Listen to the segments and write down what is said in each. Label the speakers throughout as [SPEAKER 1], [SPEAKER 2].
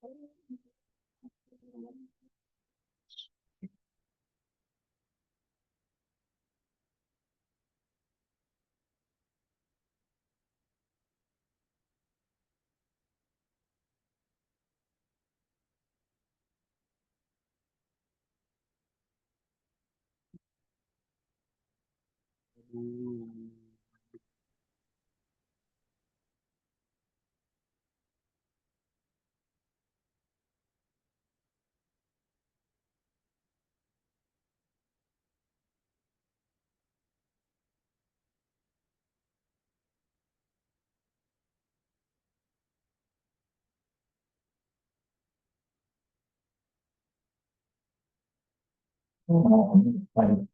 [SPEAKER 1] Oh, baik.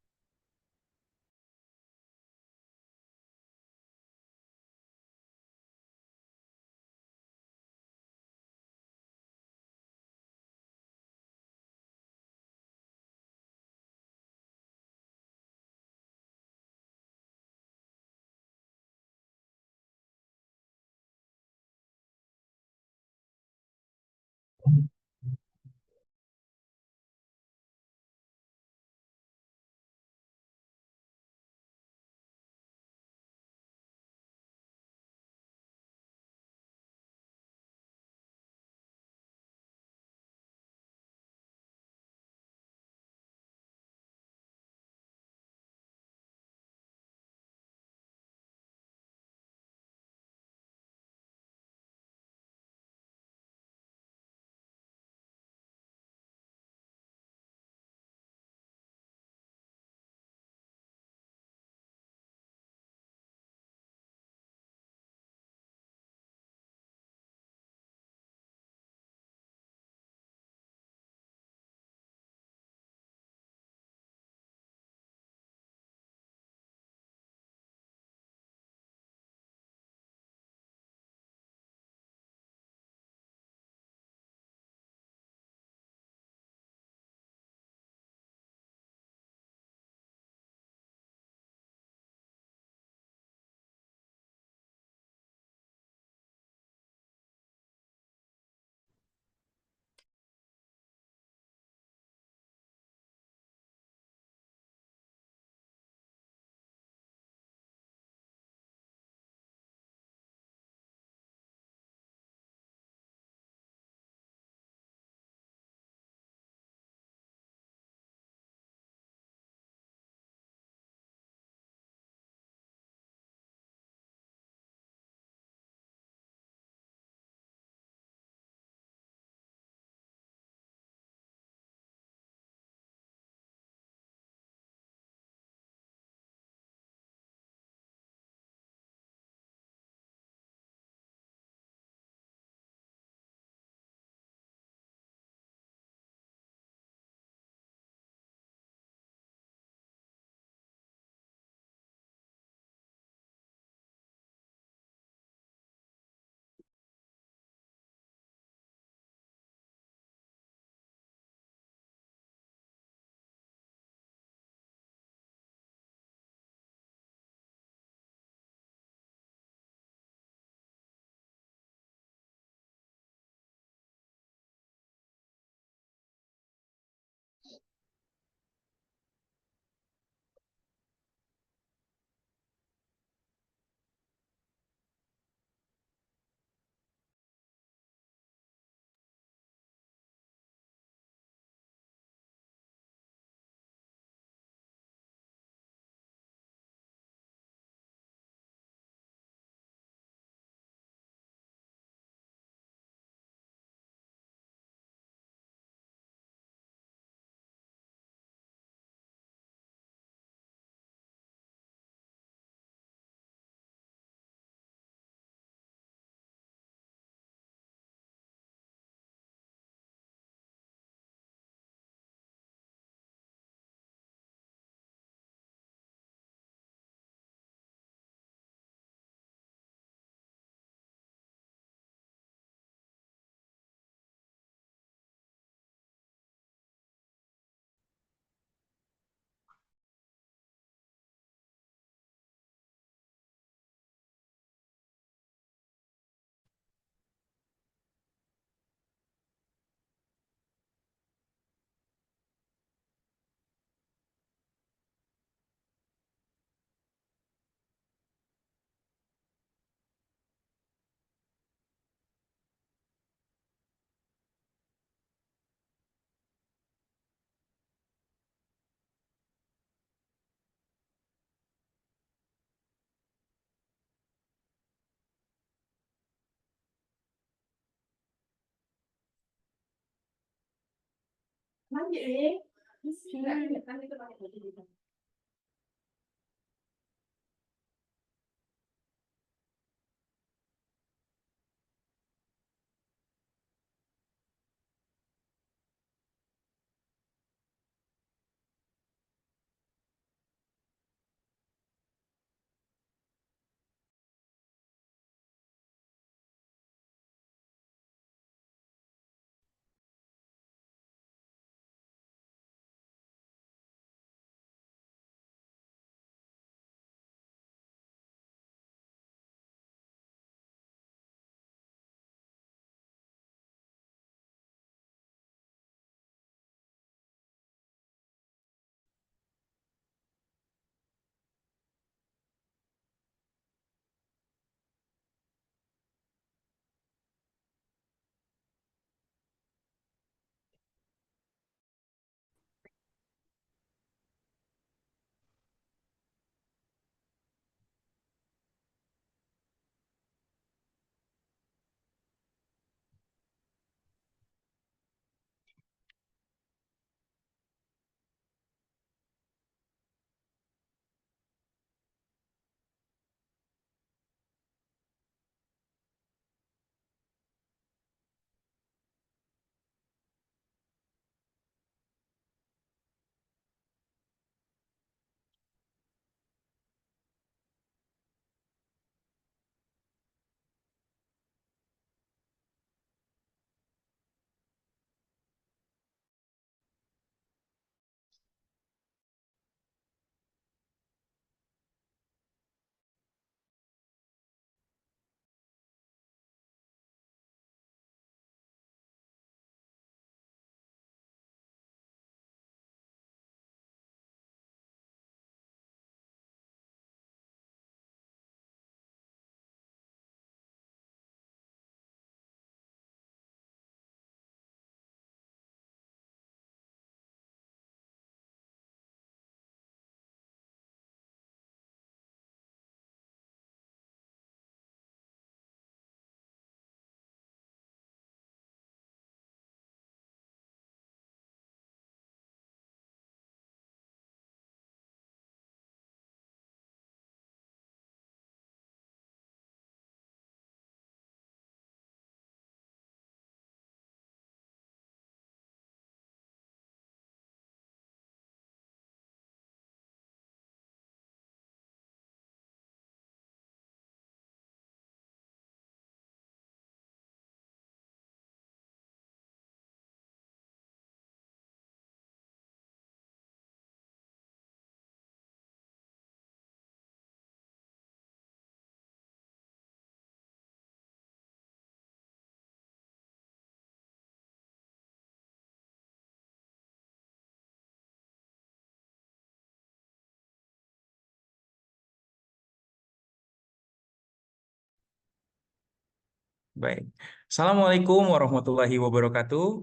[SPEAKER 2] Baik. Assalamualaikum warahmatullahi wabarakatuh.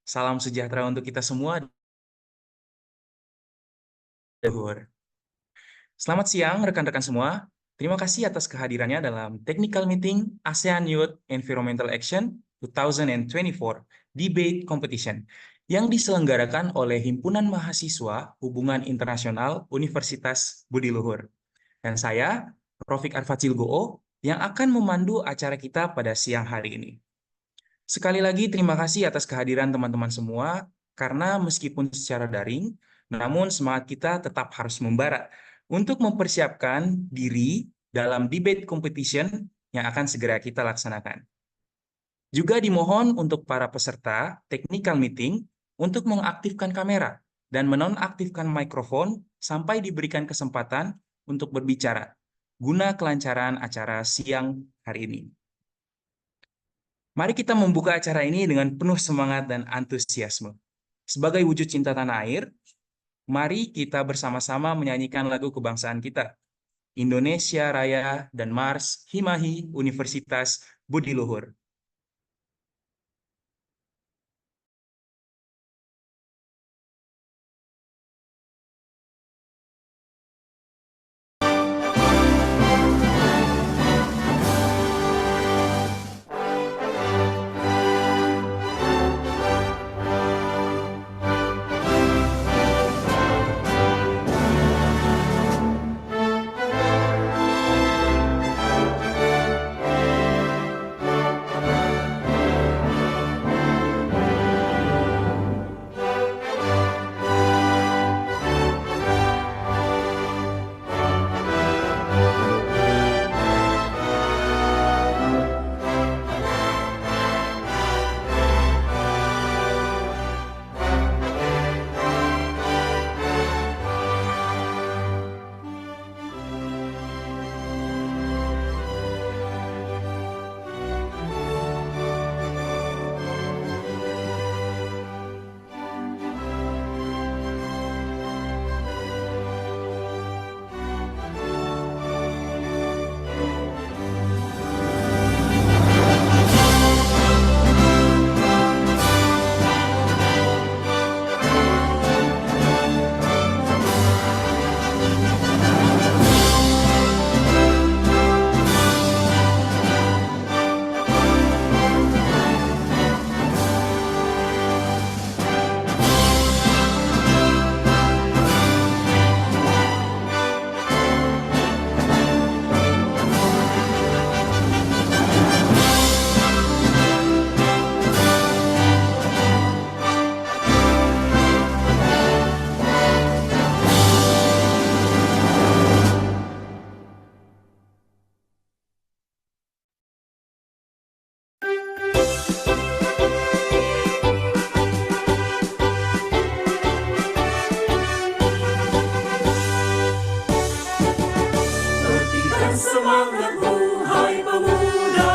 [SPEAKER 2] Salam sejahtera untuk kita semua. Selamat siang rekan-rekan semua. Terima kasih atas kehadirannya dalam Technical Meeting ASEAN Youth Environmental Action 2024 Debate Competition yang diselenggarakan oleh Himpunan Mahasiswa Hubungan Internasional Universitas Budi Luhur. Dan saya, Rofik Arfadzil Go'o, yang akan memandu acara kita pada siang hari ini. Sekali lagi terima kasih atas kehadiran teman-teman semua, karena meskipun secara daring, namun semangat kita tetap harus membara untuk mempersiapkan diri dalam debate competition yang akan segera kita laksanakan. Juga dimohon untuk para peserta technical meeting untuk mengaktifkan kamera dan menonaktifkan mikrofon sampai diberikan kesempatan untuk berbicara, guna kelancaran acara siang hari ini. Mari kita membuka acara ini dengan penuh semangat dan antusiasme. Sebagai wujud cinta tanah air, mari kita bersama-sama menyanyikan lagu kebangsaan kita, Indonesia Raya dan Mars Himahi Universitas Budi Luhur.
[SPEAKER 3] semangatmu, hai pemuda.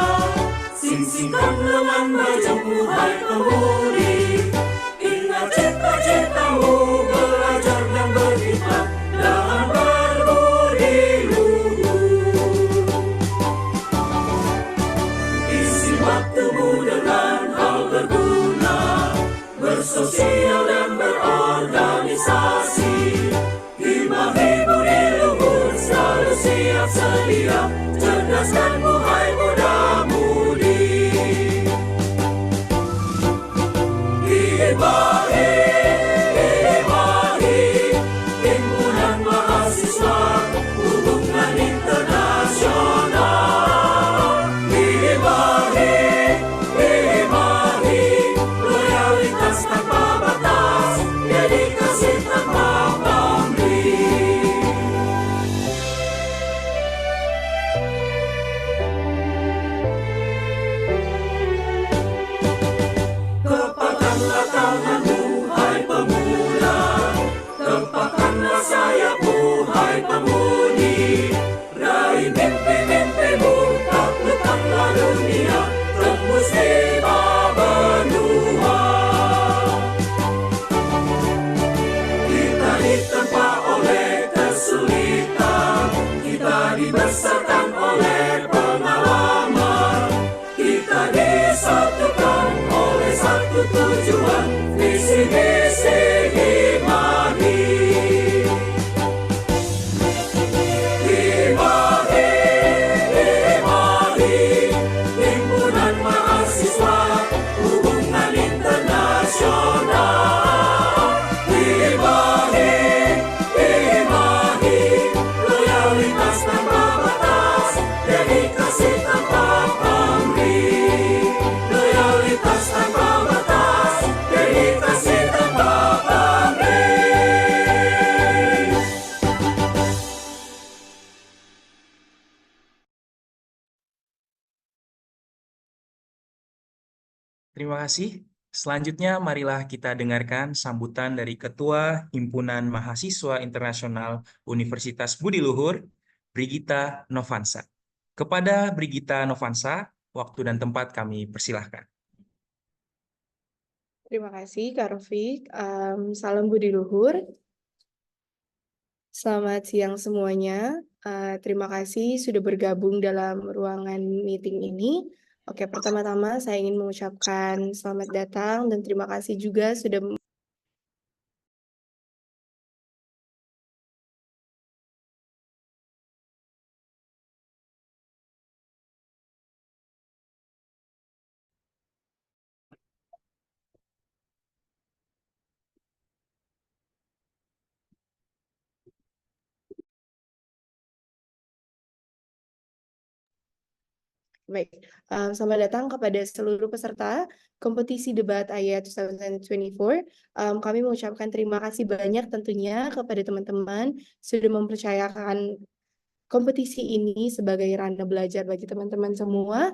[SPEAKER 3] Sing-singkan lengan bajumu, hai pemudi. Ingat cita-citamu, belajar dan berkhidmat dan berbudi luhur. Isi waktumu dengan hal berguna, bersosial dan berorganisasi. Himahi budi luhur, selalu siap sedia, cerdaskanmu hai muda-mudi. Himahi, himahi, himpunan mahasiswa hubungan internasional. Himahi, himahi, loyalitas tanpa batas, dedikasi tanpa pamrih. Kepakkanlah tanganmu, hai pemuda. Kepakkanlah sayapmu, hai pemudi. Raih mimpi-mimpimu, taklukkanlah dunia, tembus lima benua. Kita ditempa oleh kesulitan, kita dibesarkan oleh pengalaman. Kita disatukan oleh satu tujuan, visi-misi Himahi. Himahi, himahi, himpunan mahasiswa hubungan internasional. Himahi, himahi, loyalitas tanpa batas, dedikasi tanpa pamrih. Loyalitas tanpa batas, dedikasi tanpa pamrih.
[SPEAKER 2] Terima kasih. Selanjutnya, marilah kita dengarkan sambutan dari Ketua Himpunan Mahasiswa Internasional Universitas Budi Luhur, Brigita Novansa. Kepada Brigita Novansa, waktu dan tempat kami persilahkan.
[SPEAKER 4] Terima kasih, Kak Rofik. Salam Budi Luhur. Selamat siang semuanya. Terima kasih sudah bergabung dalam ruangan meeting ini. Oke, pertama-tama saya ingin mengucapkan selamat datang dan terima kasih juga sudah Baik, selamat datang kepada seluruh peserta kompetisi debat AYA 2024. Kami mengucapkan terima kasih banyak tentunya kepada teman-teman sudah mempercayakan kompetisi ini sebagai ranah belajar bagi teman-teman semua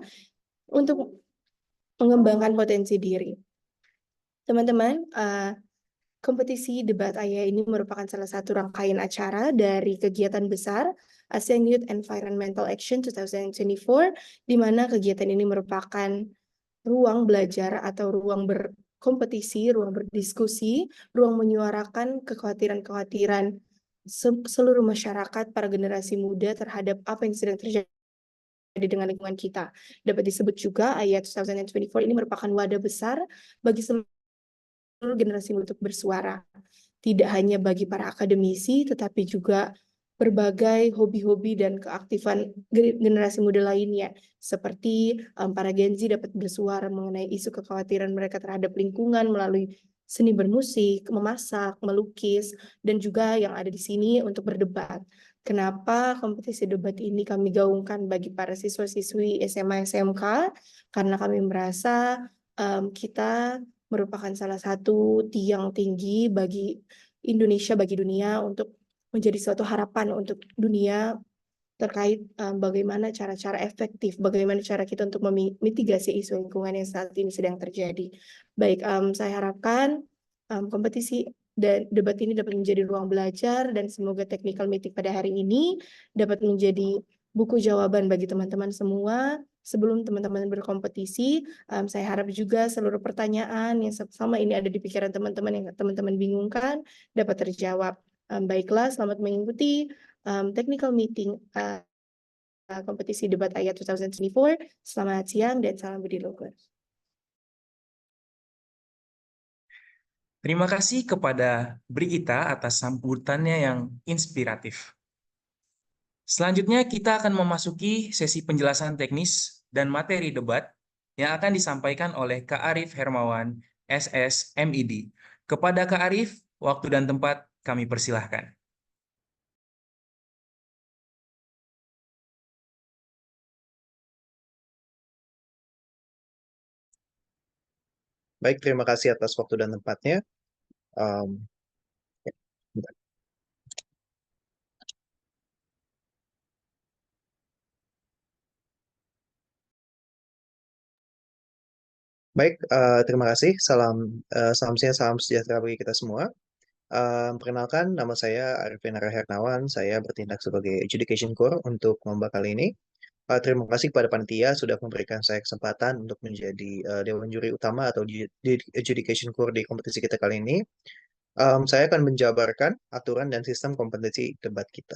[SPEAKER 4] untuk mengembangkan potensi diri. Teman-teman, kompetisi debat AYA ini merupakan salah satu rangkaian acara dari kegiatan besar ASEAN Youth Environmental Action 2024, di mana kegiatan ini merupakan ruang belajar atau ruang berkompetisi, ruang berdiskusi, ruang menyuarakan kekhawatiran-kekhawatiran seluruh masyarakat, para generasi muda terhadap apa yang sedang terjadi dengan lingkungan kita. Dapat disebut juga AYA 2024 ini merupakan wadah besar bagi seluruh generasi untuk bersuara. Tidak hanya bagi para akademisi, tetapi juga berbagai hobi-hobi dan keaktifan generasi muda lainnya, seperti para Gen Z dapat bersuara mengenai isu kekhawatiran mereka terhadap lingkungan melalui seni bermusik, memasak, melukis, dan juga yang ada di sini untuk berdebat. Kenapa kompetisi debat ini kami gaungkan bagi para siswa-siswi SMA SMK? Karena kami merasa kita merupakan salah satu tiang tinggi bagi Indonesia, bagi dunia untuk menjadi suatu harapan untuk dunia terkait bagaimana cara-cara efektif, bagaimana cara kita untuk memitigasi isu lingkungan yang saat ini sedang terjadi. Baik, saya harapkan kompetisi dan debat ini dapat menjadi ruang belajar dan semoga technical meeting pada hari ini dapat menjadi buku jawaban bagi teman-teman semua sebelum teman-teman berkompetisi. Saya harap juga seluruh pertanyaan yang sama ini ada di pikiran teman-teman yang teman-teman bingungkan dapat terjawab. Baiklah, selamat mengikuti technical meeting kompetisi debat ayat 2024. Selamat siang dan salam budi luhur.
[SPEAKER 2] Terima kasih kepada Brigita atas sambutannya yang inspiratif. Selanjutnya kita akan memasuki sesi penjelasan teknis dan materi debat yang akan disampaikan oleh Kak Arif Hermawan, SSMID. Kepada Kak Arif, waktu dan tempat kami persilahkan.
[SPEAKER 5] Baik, terima kasih atas waktu dan tempatnya. Ya, bentar. Baik, terima kasih. Salam siang, salam sejahtera bagi kita semua. Perkenalkan, nama saya Arif Enara Hernawan. Saya bertindak sebagai Education Core untuk lomba kali ini. Terima kasih kepada panitia sudah memberikan saya kesempatan untuk menjadi dewan juri utama atau di Education Core di kompetisi kita kali ini. Saya akan menjabarkan aturan dan sistem kompetisi debat kita.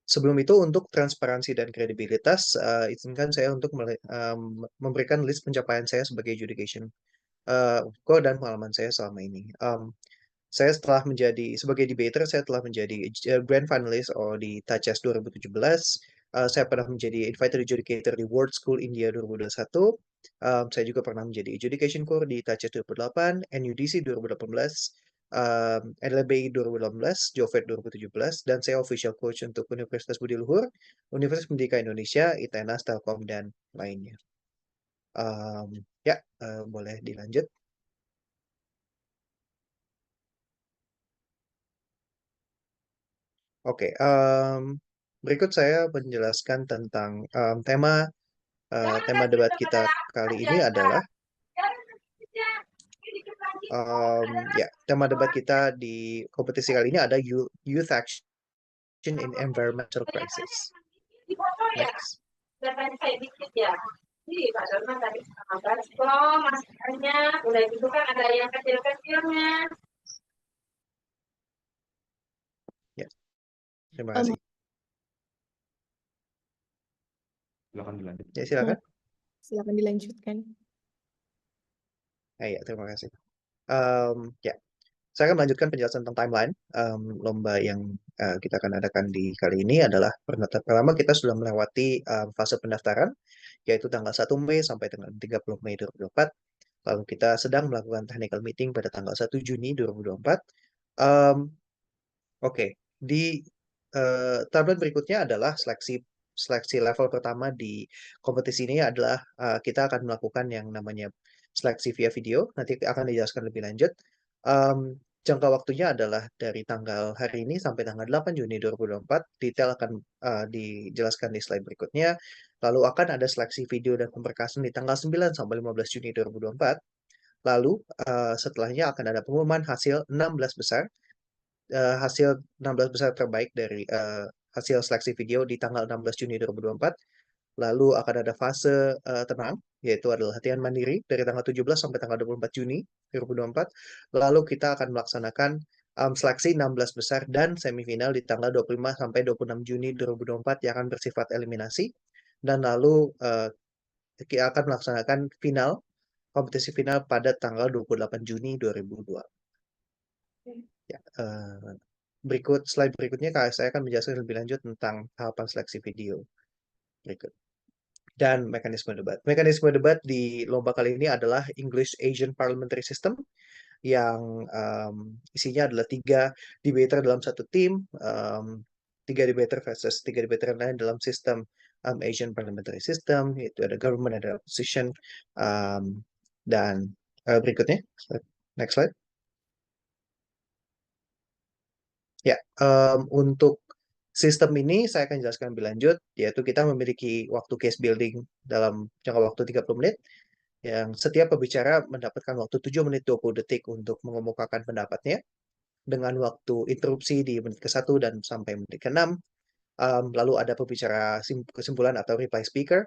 [SPEAKER 5] Sebelum itu, untuk transparansi dan kredibilitas, izinkan saya untuk memberikan list pencapaian saya sebagai Education Core dan pengalaman saya selama ini. Saya sebagai debater, saya telah menjadi grand finalist di TACHES 2017. Saya pernah menjadi invited adjudicator di World School India 2021. Saya juga pernah menjadi Education Core di TACHES 2008, NUDC 2018, LBI 2018, JOVET 2017, dan saya official coach untuk Universitas Budi Luhur, Universitas Pendidikan Indonesia, ITENAS, Telkom, dan lainnya. Boleh dilanjut. Oke, berikut saya menjelaskan tentang tema debat kita kali ini adalah tema debat kita di kompetisi kali ini ada Youth Action in Environmental Crisis. Next.
[SPEAKER 6] Udah gitu kan ada yang kecil-kecilnya.
[SPEAKER 5] Terima kasih.
[SPEAKER 1] Silakan dilanjut.
[SPEAKER 5] Ya, silakan.
[SPEAKER 4] Silakan dilanjutkan.
[SPEAKER 5] Ya, terima kasih. Saya akan melanjutkan penjelasan tentang timeline lomba yang kita akan adakan di kali ini adalah pertama kita sudah melewati fase pendaftaran, yaitu tanggal 1 Mei sampai tanggal 30 Mei 2024. Lalu kita sedang melakukan technical meeting pada tanggal 1 Juni 2024. Oke, di timeline berikutnya adalah seleksi level pertama di kompetisi ini adalah kita akan melakukan yang namanya seleksi via video. Nanti akan dijelaskan lebih lanjut. Jangka waktunya adalah dari tanggal hari ini sampai tanggal 8 Juni 2024. Detail akan dijelaskan di slide berikutnya. Lalu akan ada seleksi video dan pemberkasan di tanggal 9 sampai 15 Juni 2024. Lalu setelahnya akan ada pengumuman hasil 16 besar. Hasil 16 besar terbaik dari hasil seleksi video di tanggal 16 Juni 2024. Lalu akan ada fase tenang, yaitu adalah latihan mandiri dari tanggal 17 sampai tanggal 24 Juni 2024. Lalu kita akan melaksanakan seleksi 16 besar dan semifinal di tanggal 25 sampai 26 Juni 2024 yang akan bersifat eliminasi. Dan lalu kita akan melaksanakan kompetisi final pada tanggal 28 Juni 2002. Ya, slide berikutnya saya akan menjelaskan lebih lanjut tentang tahapan seleksi video berikut dan mekanisme debat. Mekanisme debat di lomba kali ini adalah English Asian Parliamentary System yang isinya adalah 3 debater dalam satu tim, 3 debater versus 3 debater lain dalam sistem Asian Parliamentary System, yaitu ada government, ada opposition, dan berikutnya, next slide. Ya, untuk sistem ini saya akan jelaskan lebih lanjut, yaitu kita memiliki waktu case building dalam jangka waktu 30 menit, yang setiap pembicara mendapatkan waktu 7 menit 20 detik untuk mengemukakan pendapatnya, dengan waktu interupsi di menit ke-1 dan sampai menit ke-6. Lalu ada pembicara kesimpulan atau reply speaker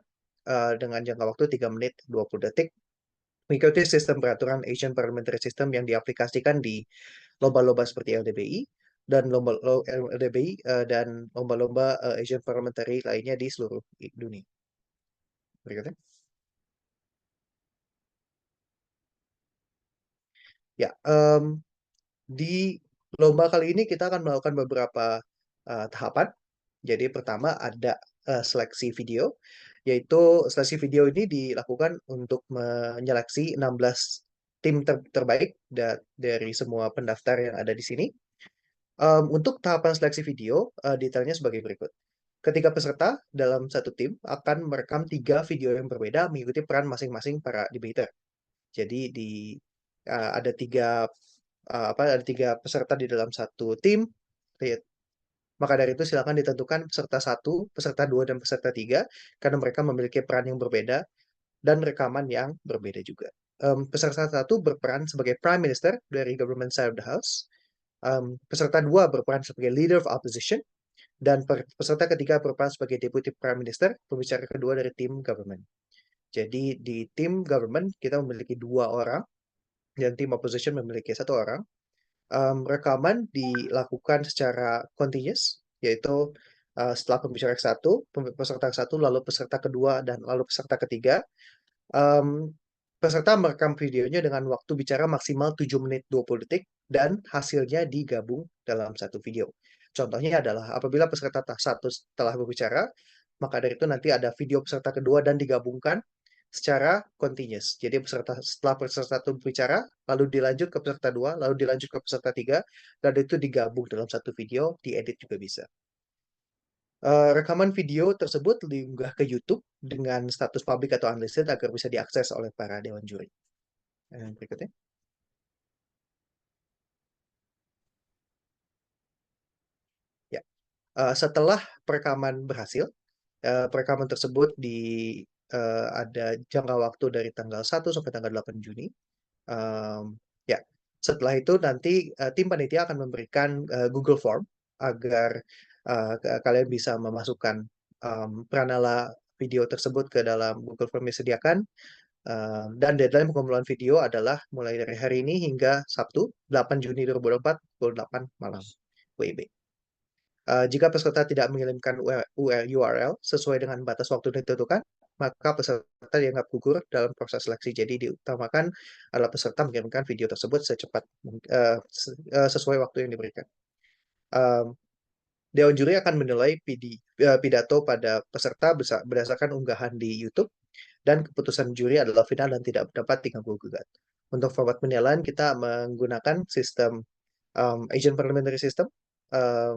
[SPEAKER 5] dengan jangka waktu 3 menit 20 detik. Mengikuti sistem peraturan Asian Parliamentary System yang diaplikasikan di lomba-lomba seperti LDBI dan LDBI dan lomba-lomba Asian Parliamentary lainnya di seluruh dunia. Berikutnya. Ya, di lomba kali ini kita akan melakukan beberapa tahapan. Jadi pertama ada seleksi video, yaitu seleksi video ini dilakukan untuk menyeleksi 16 tim terbaik dari semua pendaftar yang ada di sini. Untuk tahapan seleksi video, detailnya sebagai berikut. Ketiga peserta dalam satu tim akan merekam 3 video yang berbeda mengikuti peran masing-masing para debater. Jadi ada ada 3 peserta di dalam satu tim. Maka dari itu silakan ditentukan peserta 1, peserta 2, dan peserta 3 karena mereka memiliki peran yang berbeda dan rekaman yang berbeda juga. Peserta 1 berperan sebagai Prime Minister dari Government Side of the House. Peserta 2 berperan sebagai Leader of Opposition. Dan peserta ketiga berperan sebagai Deputy Prime Minister, pembicara kedua dari tim government. Jadi di tim government kita memiliki 2 orang dan tim opposition memiliki 1 orang. Rekaman dilakukan secara continuous, yaitu setelah pembicara satu, peserta satu, lalu peserta kedua, dan lalu peserta ketiga. Peserta merekam videonya dengan waktu bicara maksimal 7 menit 20 detik dan hasilnya digabung dalam satu video. Contohnya adalah apabila peserta satu telah berbicara, maka dari itu nanti ada video peserta kedua dan digabungkan secara continuous. Jadi setelah peserta satu berbicara, lalu dilanjut ke peserta dua, lalu dilanjut ke peserta tiga, dan itu digabung dalam satu video, diedit juga bisa. Rekaman video tersebut diunggah ke YouTube dengan status public atau unlisted agar bisa diakses oleh para dewan juri. Berikutnya. Ya. Setelah perekaman berhasil, perekaman tersebut ada jangka waktu dari tanggal 1 sampai tanggal 8 Juni. Ya, setelah itu nanti tim panitia akan memberikan Google Form agar kalian bisa memasukkan pranala video tersebut ke dalam Google Form yang disediakan. Dan deadline pengumpulan video adalah mulai dari hari ini hingga Sabtu, 8 Juni 2024, pukul 8 malam WIB. Jika peserta tidak mengirimkan URL sesuai dengan batas waktu yang ditentukan, maka peserta dianggap gugur dalam proses seleksi. Jadi diutamakan adalah peserta mengirimkan video tersebut sesuai waktu yang diberikan. Dewan juri akan menilai pidato pada peserta berdasarkan unggahan di YouTube, dan keputusan juri adalah final dan tidak dapat diganggu gugat. Untuk format penilaian kita menggunakan sistem Asian Parliamentary System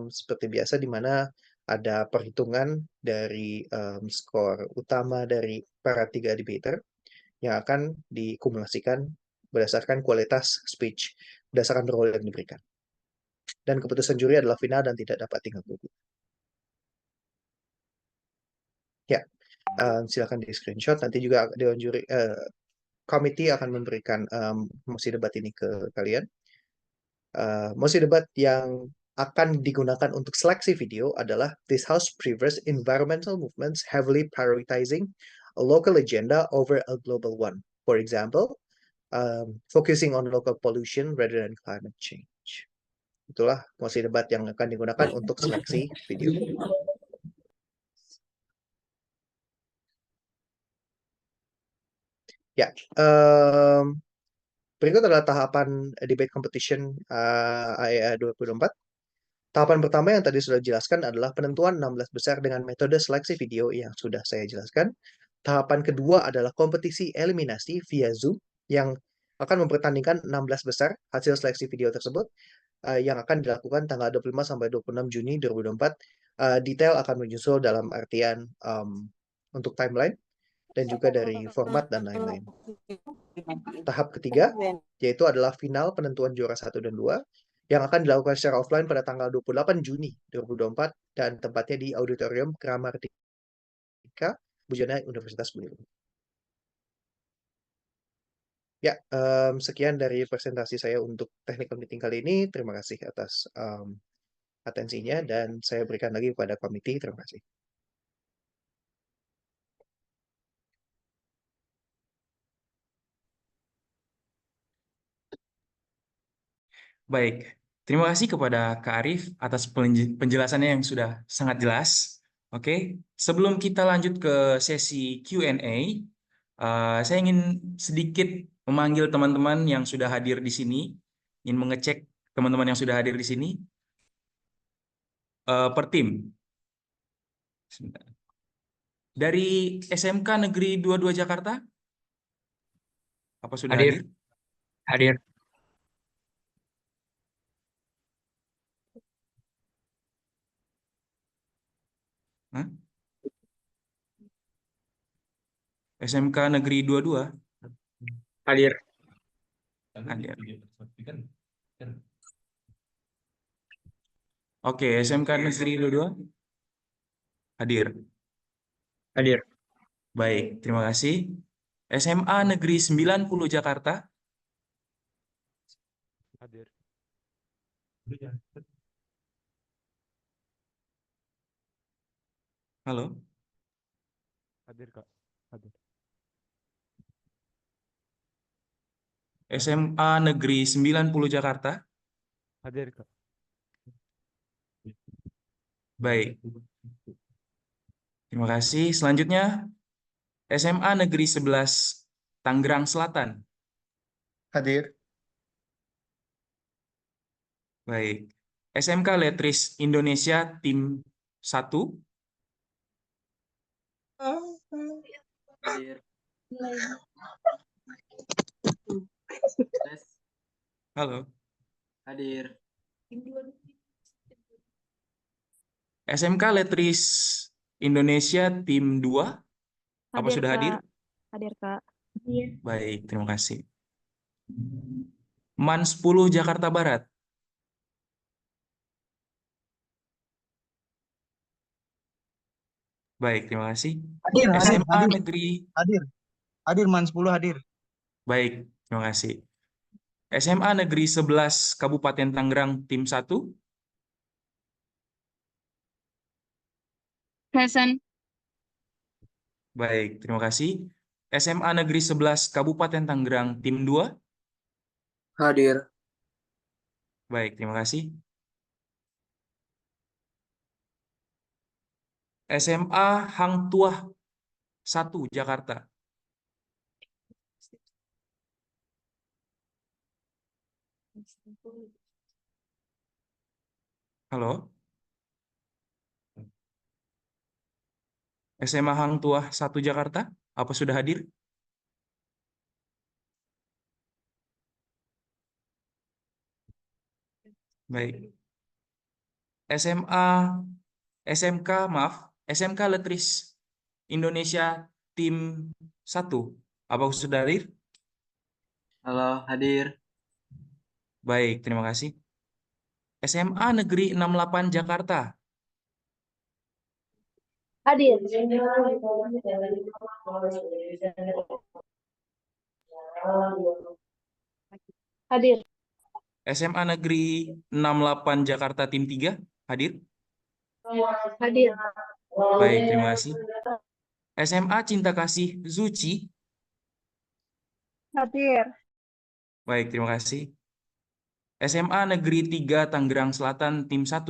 [SPEAKER 5] seperti biasa, di mana ada perhitungan dari skor utama dari para 3 debater yang akan dikumulasikan berdasarkan kualitas speech, berdasarkan role yang diberikan. Dan keputusan juri adalah final dan tidak dapat diganggu. Ya, silakan di screenshot. Nanti juga dewan juri komite akan memberikan mosi debat ini ke kalian. Mosi debat yang akan digunakan untuk seleksi video adalah this house prefers environmental movements heavily prioritizing a local agenda over a global one. For example, focusing on local pollution rather than climate change. Itulah mosi debat yang akan digunakan untuk seleksi video. Ya, berikut adalah tahapan debate competition AEA 2024. Tahapan pertama yang tadi sudah dijelaskan adalah penentuan 16 besar dengan metode seleksi video yang sudah saya jelaskan. Tahapan kedua adalah kompetisi eliminasi via Zoom yang akan mempertandingkan 16 besar hasil seleksi video tersebut yang akan dilakukan tanggal 25 sampai 26 Juni 2024. Detail akan menyusul dalam artian untuk timeline dan juga dari format dan lain-lain. Tahap ketiga, yaitu adalah final penentuan juara 1 dan 2, yang akan dilakukan secara offline pada tanggal 28 Juni 2024, dan tempatnya di Auditorium Kramardika, Bujana Universitas Belitung. Ya, sekian dari presentasi saya untuk technical meeting kali ini. Terima kasih atas atensinya dan saya berikan lagi kepada komite. Terima kasih.
[SPEAKER 2] Baik, terima kasih kepada Kak Arif atas penjelasannya yang sudah sangat jelas. Oke, sebelum kita lanjut ke sesi Q&A, saya ingin sedikit memanggil teman-teman yang sudah hadir di sini, ingin mengecek teman-teman yang sudah hadir di sini per tim. Sebentar. Dari SMK Negeri 22 Jakarta, apa sudah hadir?
[SPEAKER 7] Hadir.
[SPEAKER 2] Hah? SMK Negeri 22?
[SPEAKER 7] Hadir.
[SPEAKER 2] Hadir. Oke, SMK Negeri 22? Hadir.
[SPEAKER 7] Hadir.
[SPEAKER 2] Baik, terima kasih. SMA Negeri 90 Jakarta?
[SPEAKER 1] Hadir.
[SPEAKER 2] Halo?
[SPEAKER 1] Hadir, Kak. Hadir.
[SPEAKER 2] SMA Negeri 90 Jakarta?
[SPEAKER 1] Hadir, Kak.
[SPEAKER 2] Baik. Terima kasih. Selanjutnya, SMA Negeri 11 Tangerang Selatan?
[SPEAKER 7] Hadir.
[SPEAKER 2] Baik. SMK Letris Indonesia Tim 1?
[SPEAKER 7] Hadir.
[SPEAKER 2] Halo?
[SPEAKER 7] Hadir.
[SPEAKER 2] SMK Letris Indonesia Tim 2? Apa
[SPEAKER 8] Hadir,
[SPEAKER 2] sudah hadir?
[SPEAKER 8] Kak. Hadir, Kak.
[SPEAKER 2] Baik, terima kasih. MAN 10 Jakarta Barat? Baik, terima kasih.
[SPEAKER 7] Hadir,
[SPEAKER 2] SMA Negeri...
[SPEAKER 7] Hadir, MAN 10 hadir.
[SPEAKER 2] Baik, terima kasih. SMA Negeri 11 Kabupaten Tangerang Tim 1?
[SPEAKER 8] Present.
[SPEAKER 2] Baik, terima kasih. SMA Negeri 11 Kabupaten Tangerang Tim 2?
[SPEAKER 7] Hadir.
[SPEAKER 2] Baik, terima kasih. SMA Hang Tuah 1 Jakarta? Halo? SMA Hang Tuah 1 Jakarta? Apa sudah hadir? Baik. SMK Letris Indonesia Tim 1. Apa sudah hadir?
[SPEAKER 7] Halo, hadir.
[SPEAKER 2] Baik, terima kasih. SMA Negeri 68 Jakarta?
[SPEAKER 6] Hadir. Hadir.
[SPEAKER 2] SMA Negeri 68 Jakarta Tim 3? Hadir?
[SPEAKER 6] Hadir.
[SPEAKER 2] Baik, terima kasih. SMA Cinta Kasih Zuci?
[SPEAKER 8] Hadir.
[SPEAKER 2] Baik, terima kasih. SMA Negeri 3 Tangerang Selatan Tim 1?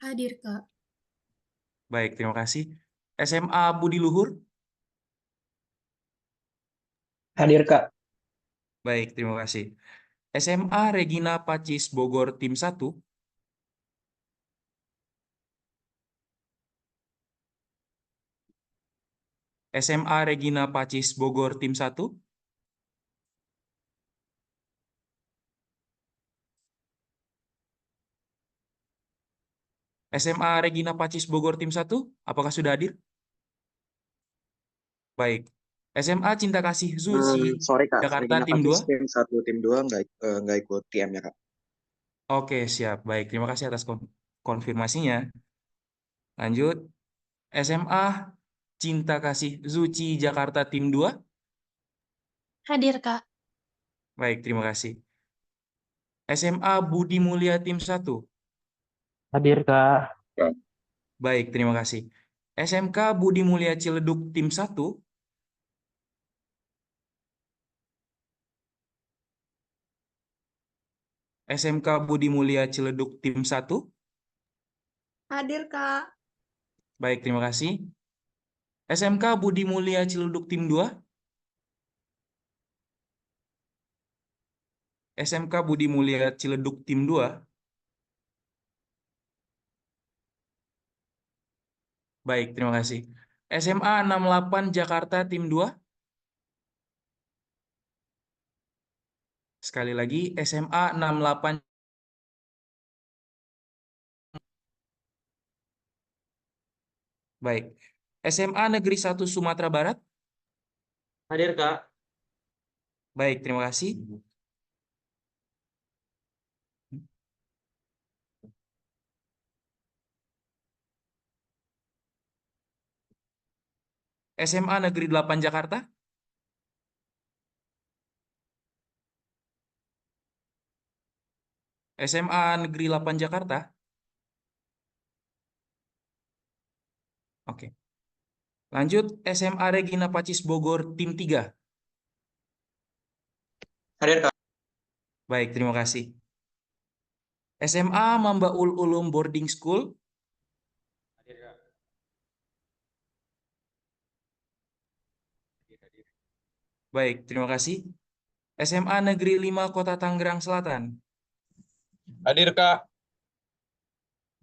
[SPEAKER 4] Hadir, Kak.
[SPEAKER 2] Baik, terima kasih. SMA Budi Luhur?
[SPEAKER 7] Hadir, Kak.
[SPEAKER 2] Baik, terima kasih. SMA Regina Pacis Bogor Tim 1? SMA Regina Pacis Bogor Tim 1? SMA Regina Pacis Bogor Tim 1? Apakah sudah hadir? Baik. SMA Cinta Kasih Zuci
[SPEAKER 9] Sorry Kak,
[SPEAKER 2] Jakarta
[SPEAKER 9] Regina
[SPEAKER 2] Tim 2?
[SPEAKER 9] Pacis tim 1, tim 2 nggak ikut TM-nya Kak.
[SPEAKER 2] Oke, siap. Baik, terima kasih atas konfirmasinya. Lanjut. SMA Cinta Kasih Zuci Jakarta Tim 2?
[SPEAKER 8] Hadir, Kak.
[SPEAKER 2] Baik, terima kasih. SMA Budi Mulia Tim 1.
[SPEAKER 1] Hadir, Kak.
[SPEAKER 2] Baik, terima kasih. SMK Budi Mulia Ciledug Tim 1. SMK Budi Mulia Ciledug Tim 1.
[SPEAKER 6] Hadir, Kak.
[SPEAKER 2] Baik, terima kasih. SMK Budi Mulia Ciledug Tim 2. SMK Budi Mulia Ciledug Tim 2. Baik, terima kasih. SMA 68 Jakarta Tim 2. Sekali lagi, SMA 68. Baik. SMA Negeri 1 Sumatera Barat.
[SPEAKER 7] Hadir, Kak.
[SPEAKER 2] Baik, terima kasih. SMA Negeri 8 Jakarta. SMA Negeri 8 Jakarta. Oke. Lanjut, SMA Regina Pacis Bogor Tim 3.
[SPEAKER 7] Hadir, Kak.
[SPEAKER 2] Baik, terima kasih. SMA Mambaul Ulum Boarding School. Baik, terima kasih. SMA Negeri 5 Kota Tangerang Selatan.
[SPEAKER 7] Hadir, Kak.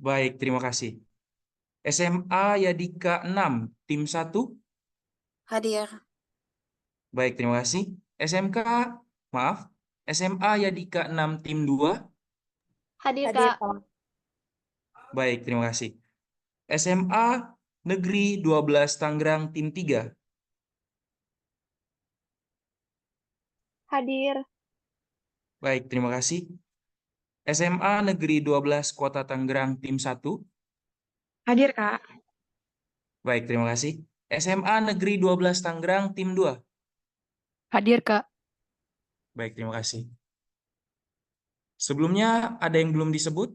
[SPEAKER 2] Baik, terima kasih. SMA Yadika 6 Tim 1.
[SPEAKER 6] Hadir.
[SPEAKER 2] Baik, terima kasih. SMA Yadika 6 Tim 2.
[SPEAKER 6] Hadir, Kak.
[SPEAKER 2] Baik, terima kasih. SMA Negeri 12 Tangerang Tim 3.
[SPEAKER 6] Hadir.
[SPEAKER 2] Baik, terima kasih. SMA Negeri 12 Kota Tangerang Tim 1.
[SPEAKER 6] Hadir, Kak.
[SPEAKER 2] Baik, terima kasih. SMA Negeri 12 Tangerang Tim 2.
[SPEAKER 6] Hadir, Kak.
[SPEAKER 2] Baik, terima kasih. Sebelumnya ada yang belum disebut?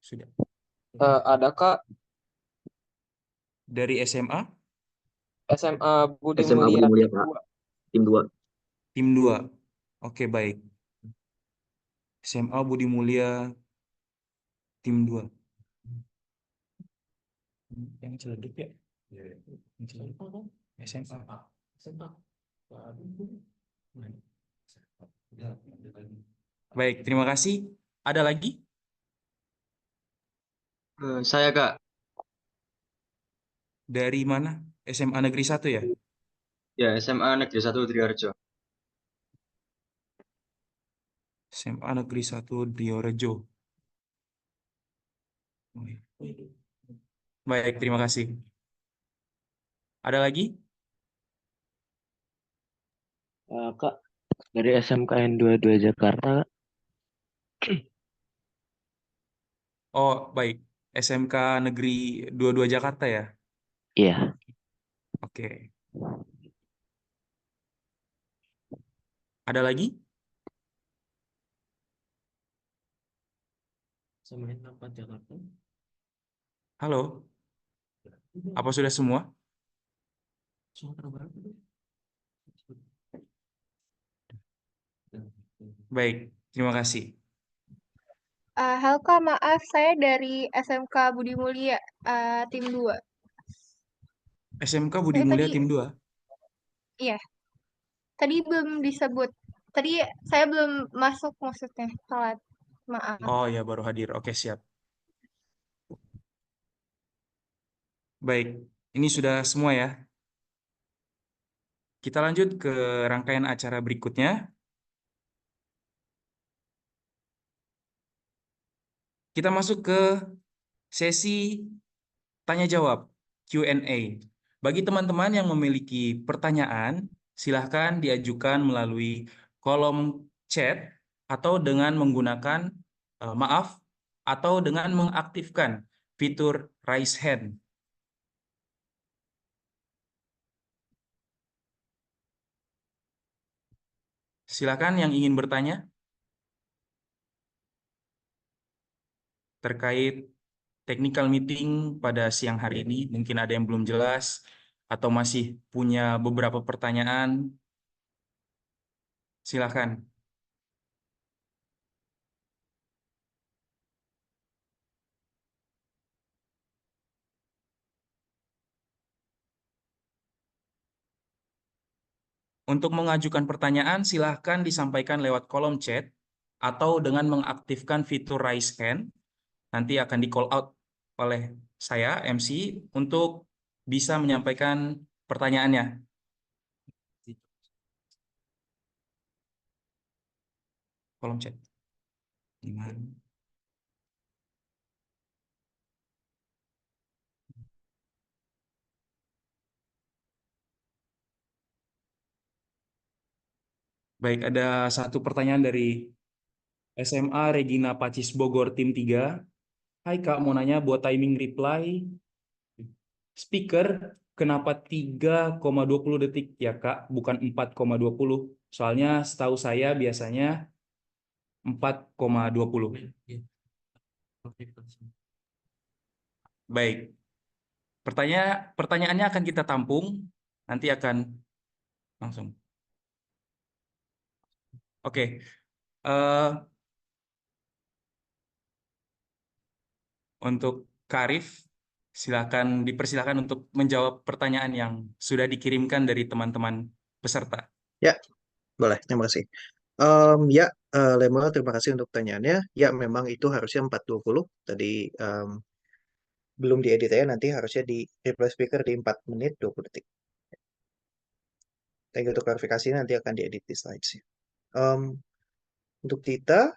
[SPEAKER 2] Sudah.
[SPEAKER 7] Ada, Kak.
[SPEAKER 2] Dari SMA?
[SPEAKER 7] SMA Budi
[SPEAKER 9] SMA Budi
[SPEAKER 7] Mulia
[SPEAKER 9] Mulia,
[SPEAKER 7] Tim
[SPEAKER 9] Kak.
[SPEAKER 7] 2.
[SPEAKER 9] Tim 2.
[SPEAKER 2] Tim 2. Oke, baik. SMA Budi Mulia Tim 2. Yang Ciledug ya? Yang Ciledug. SMA. Baik, terima kasih. Ada lagi?
[SPEAKER 7] Saya, Kak.
[SPEAKER 2] Dari mana? SMA Negeri 1 ya?
[SPEAKER 7] Ya, SMA Negeri 1 Triharjo.
[SPEAKER 2] SMA Negeri 1 Diorejo. Baik, terima kasih. Ada lagi?
[SPEAKER 8] Kak, dari SMKN 22 Jakarta, Kak.
[SPEAKER 2] Oh, baik. SMK Negeri 22 Jakarta ya?
[SPEAKER 8] Iya.
[SPEAKER 2] Oke. Ada lagi? Halo? Apa sudah semua? Baik, terima kasih.
[SPEAKER 6] Halo, Kak. Maaf, saya dari SMK Budi Mulia, Tim 2.
[SPEAKER 2] SMK Budi
[SPEAKER 6] Saya
[SPEAKER 2] Mulia
[SPEAKER 6] tadi,
[SPEAKER 2] Tim 2.
[SPEAKER 6] iya, tadi belum disebut. Tadi saya belum masuk maksudnya, telat. Maaf.
[SPEAKER 2] Oh ya, baru hadir. Oke, siap. Baik, ini sudah semua ya. Kita lanjut ke rangkaian acara berikutnya. Kita masuk ke sesi tanya jawab Q&A. Bagi teman-teman yang memiliki pertanyaan, silahkan diajukan melalui kolom chat atau dengan menggunakan atau dengan mengaktifkan fitur raise hand. Silakan yang ingin bertanya terkait technical meeting pada siang hari ini. Mungkin ada yang belum jelas atau masih punya beberapa pertanyaan. Silakan. Untuk mengajukan pertanyaan, silahkan disampaikan lewat kolom chat atau dengan mengaktifkan fitur raise hand. Nanti akan di call out oleh saya, MC, untuk bisa menyampaikan pertanyaannya. Kolom chat. Gimana? Baik, ada satu pertanyaan dari SMA Regina Pacis Bogor Tim 3. Hai Kak, mau nanya buat timing reply speaker kenapa 3,20 detik ya Kak, bukan 4,20. Soalnya setahu saya biasanya 4,20. Baik, pertanyaannya akan kita tampung, nanti akan langsung. Oke, eh, untuk Kak Arif, dipersilakan untuk menjawab pertanyaan yang sudah dikirimkan dari teman-teman peserta.
[SPEAKER 5] Ya, boleh. Terima kasih. Ya, Lemuel, terima kasih untuk pertanyaannya. Ya, memang itu harusnya 4.20. Tadi belum diedit ya, nanti harusnya di reply speaker di 4 menit 20 detik. Thank you untuk klarifikasi, nanti akan diedit di slides-nya. Untuk Tita,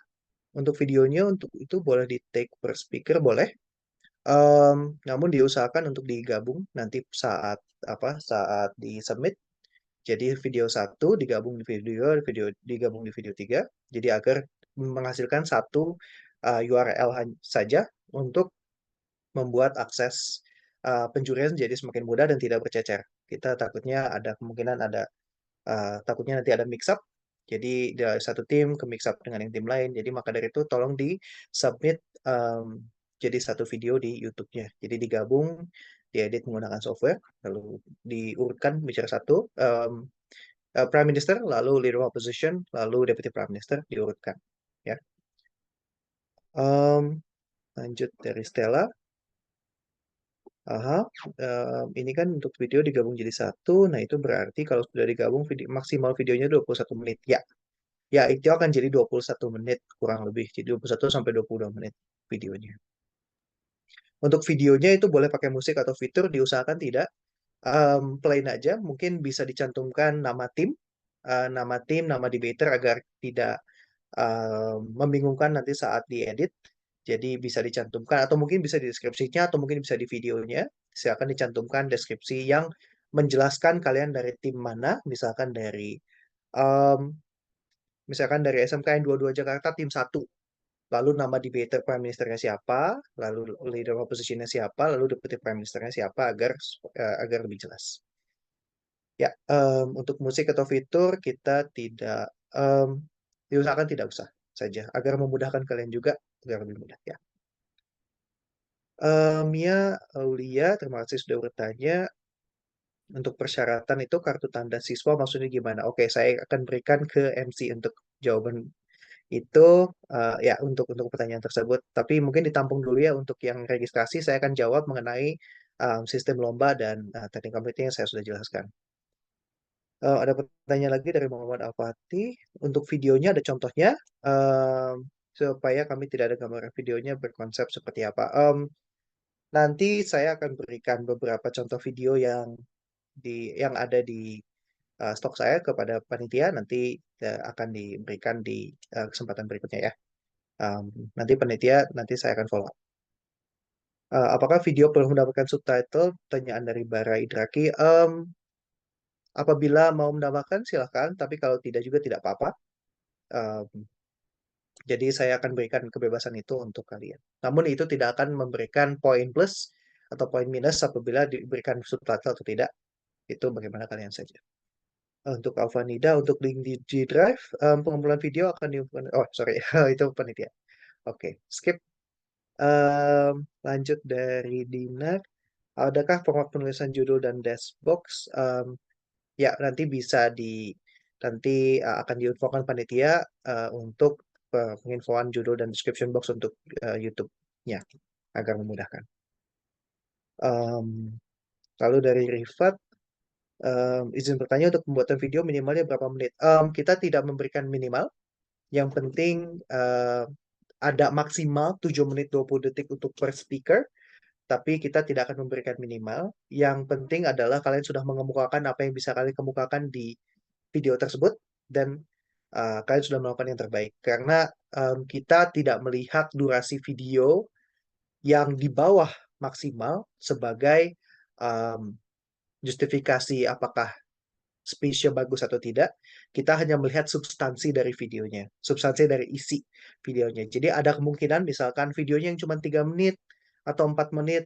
[SPEAKER 5] untuk videonya untuk itu boleh di take per speaker, boleh. Namun diusahakan untuk digabung nanti saat di submit. Jadi video 1 digabung di digabung di video 3. Jadi agar menghasilkan satu URL saja untuk membuat akses penjurian jadi semakin mudah dan tidak bercecer. Kita takutnya ada kemungkinan takutnya nanti ada mix up. Jadi dari satu tim ke mix up dengan yang tim lain. Jadi maka dari itu tolong di submit jadi satu video di YouTube-nya. Jadi digabung, diedit menggunakan software, lalu diurutkan bicara satu, Prime Minister, lalu Leader of Opposition, lalu Deputy Prime Minister diurutkan. Ya. Lanjut dari Stella. Aha, ini kan untuk video digabung jadi satu, nah itu berarti kalau sudah digabung maksimal videonya 21 menit. Ya, itu akan jadi 21 menit kurang lebih. Jadi 21 sampai 22 menit videonya. Untuk videonya itu boleh pakai musik atau fitur, diusahakan tidak. Plain aja, mungkin bisa dicantumkan nama tim, nama debater agar tidak membingungkan nanti saat diedit. Jadi bisa dicantumkan atau mungkin bisa di deskripsinya atau mungkin bisa di videonya. Silakan dicantumkan deskripsi yang menjelaskan kalian dari tim mana, um, misalkan dari SMKN 22 Jakarta tim 1. Lalu nama debater Prime Ministernya siapa, lalu leader oppositionnya siapa, lalu deputy Prime Ministernya siapa agar lebih jelas. Ya, untuk musik atau fitur kita tidak diusahakan tidak usah saja agar memudahkan kalian juga agar lebih mudah ya. Mia Aulia, terima kasih sudah bertanya. Untuk persyaratan itu kartu tanda siswa maksudnya gimana? Oke, saya akan berikan ke MC untuk jawaban itu ya untuk pertanyaan tersebut. Tapi mungkin ditampung dulu ya untuk yang registrasi saya akan jawab mengenai sistem lomba dan technical meeting yang saya sudah jelaskan. Ada pertanyaan lagi dari Muhammad Al-Fatih. Untuk videonya ada contohnya supaya kami tidak ada gambaran videonya berkonsep seperti apa. Nanti saya akan berikan beberapa contoh video yang ada di stok saya kepada panitia. Nanti akan diberikan di kesempatan berikutnya ya. Nanti panitia nanti saya akan follow up. Apakah video perlu mendapatkan subtitle? Pertanyaan dari Bara Idraki. Apabila mau mendapatkan silahkan, tapi kalau tidak juga tidak apa-apa. Jadi saya akan berikan kebebasan itu untuk kalian. Namun itu tidak akan memberikan poin plus atau poin minus apabila diberikan subtitle atau tidak. Itu bagaimana kalian saja. Untuk Alvanida, untuk link di G Drive, pengumpulan video akan oh sorry, itu panitia. Oke, skip. Lanjut dari Dinar. Adakah format penulisan judul dan dashbox? Ya, nanti bisa nanti akan diinfokan panitia untuk penginfoan judul dan description box untuk YouTube-nya agar memudahkan. Lalu dari Rifat, izin bertanya untuk pembuatan video minimalnya berapa menit? Kita tidak memberikan minimal. Yang penting ada maksimal 7 menit 20 detik untuk per speaker, tapi kita tidak akan memberikan minimal. Yang penting adalah kalian sudah mengemukakan apa yang bisa kalian kemukakan di video tersebut, dan kalian sudah melakukan yang terbaik. Karena kita tidak melihat durasi video yang di bawah maksimal sebagai justifikasi apakah speech-nya bagus atau tidak. Kita hanya melihat substansi dari videonya, substansi dari isi videonya. Jadi ada kemungkinan misalkan videonya yang cuma 3 menit atau 4 menit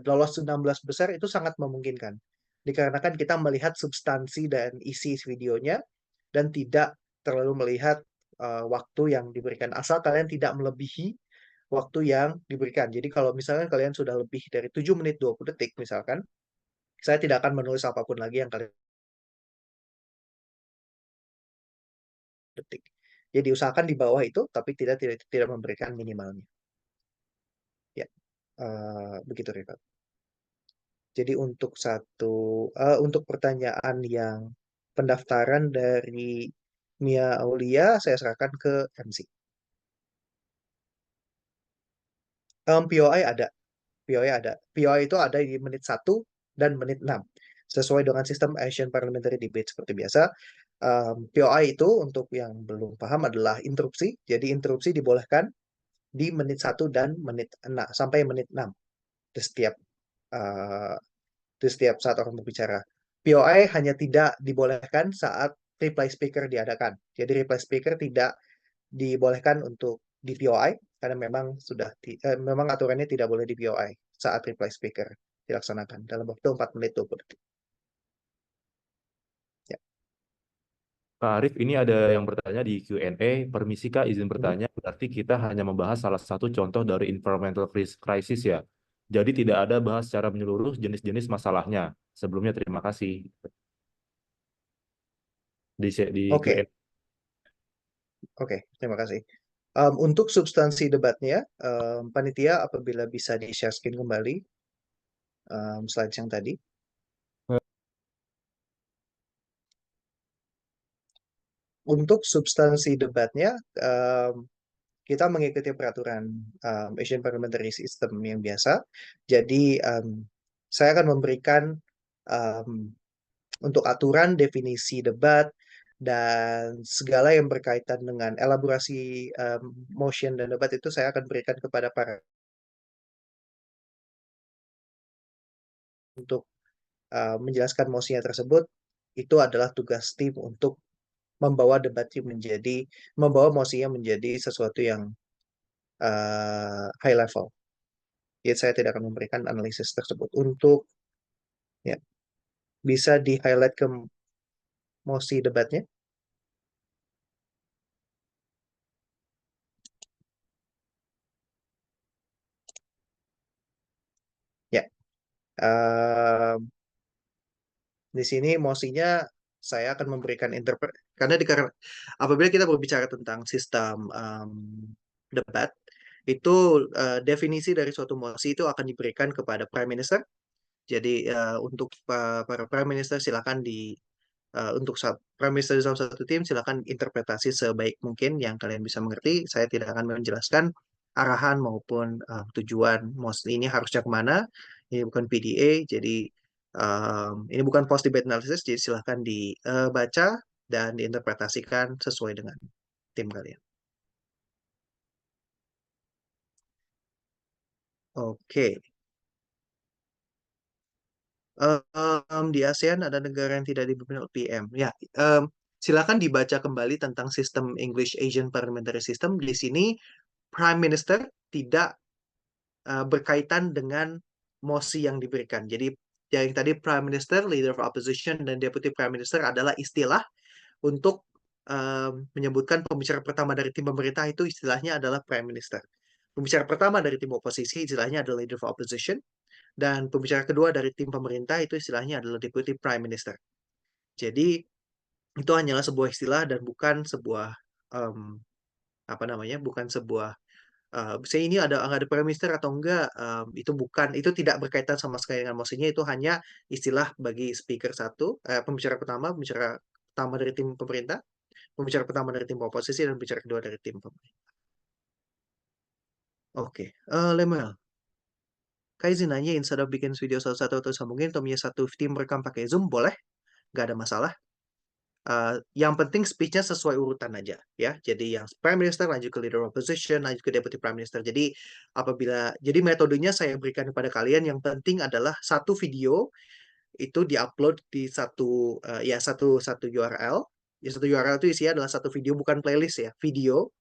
[SPEAKER 5] lolos 16 besar, itu sangat memungkinkan. Dikarenakan kita melihat substansi dan isi videonya dan tidak terlalu melihat waktu yang diberikan. Asal kalian tidak melebihi waktu yang diberikan. Jadi kalau misalnya kalian sudah lebih dari 7 menit 20 detik misalkan, saya tidak akan menulis apapun lagi yang kalian detik. Jadi usahakan di bawah itu, tapi tidak memberikan minimalnya. Ya, begitu Rifat. Jadi untuk pertanyaan yang pendaftaran dari Mia Aulia, saya serahkan ke MC. POI ada. POI ada. POI itu ada di menit 1 dan menit 6. Sesuai dengan sistem Asian Parliamentary Debate seperti biasa. POI itu untuk yang belum paham adalah interupsi. Jadi interupsi dibolehkan di menit 1 dan menit 6 sampai menit 6 di setiap saat orang berbicara. POI hanya tidak dibolehkan saat reply speaker diadakan. Jadi reply speaker tidak dibolehkan untuk di POI karena memang aturannya tidak boleh di POI saat reply speaker dilaksanakan dalam waktu 4 menit 20 detik. Ya.
[SPEAKER 1] Pak Arif, ini ada yang bertanya di Q&A. Permisi Kak, izin bertanya. Berarti kita hanya membahas salah satu contoh dari environmental crisis ya. Jadi tidak ada bahas secara menyeluruh jenis-jenis masalahnya. Sebelumnya terima kasih. Di
[SPEAKER 5] Oke.
[SPEAKER 1] Q&A.
[SPEAKER 5] Oke, terima kasih. Untuk substansi debatnya, panitia apabila bisa di-share screen kembali slide yang tadi. Untuk substansi debatnya, kita mengikuti peraturan Asian Parliamentary System yang biasa. Jadi, saya akan memberikan untuk aturan, definisi debat, dan segala yang berkaitan dengan elaborasi motion dan debat itu saya akan berikan kepada para untuk menjelaskan mosinya tersebut. Itu adalah tugas tim untuk membawa mosinya menjadi sesuatu yang high level. Jadi saya tidak akan memberikan analisis tersebut. Untuk ya, bisa di-highlight ke mosi debatnya. Ya, di sini mosinya saya akan memberikan karena apabila kita berbicara tentang sistem debat, itu definisi dari suatu mosi itu akan diberikan kepada Prime Minister. Jadi untuk para Prime Minister silakan untuk Prime Minister di salah satu tim silakan interpretasi sebaik mungkin yang kalian bisa mengerti. Saya tidak akan menjelaskan arahan maupun tujuan mosi ini harusnya kemana. Ini bukan PDA, jadi ini bukan post debate analysis, jadi silahkan dibaca dan diinterpretasikan sesuai dengan tim kalian. Oke. Di ASEAN ada negara yang tidak dipimpin oleh PM. Ya, silakan dibaca kembali tentang sistem English Asian Parliamentary System. Di sini Prime Minister tidak berkaitan dengan mosi yang diberikan. Jadi yang tadi Prime Minister, Leader of Opposition, dan Deputy Prime Minister adalah istilah untuk menyebutkan pembicara pertama dari tim pemerintah itu istilahnya adalah Prime Minister. Pembicara pertama dari tim oposisi istilahnya adalah Leader of Opposition, dan pembicara kedua dari tim pemerintah itu istilahnya adalah Deputy Prime Minister. Jadi itu hanyalah sebuah istilah dan bukan sebuah apa namanya, bukan sebuah saya ini ada prime minister atau enggak, itu bukan, itu tidak berkaitan sama sekali dengan mosinya, itu hanya istilah bagi speaker satu, pembicara pertama dari tim pemerintah, pembicara pertama dari tim oposisi, dan pembicara kedua dari tim pemerintah. Oke, Lemuel, Kak izin nanya, instead of bikin video satu-satu atau sambungin, atau punya satu tim rekam pakai Zoom, boleh? Nggak ada masalah. Yang penting speech-nya sesuai urutan aja ya. Jadi yang Prime Minister lanjut ke Leader of Opposition, lanjut ke Deputy Prime Minister. Jadi metodenya saya berikan kepada kalian, yang penting adalah satu video itu diupload di satu URL. Ya, satu URL itu isinya adalah satu video, bukan playlist ya, video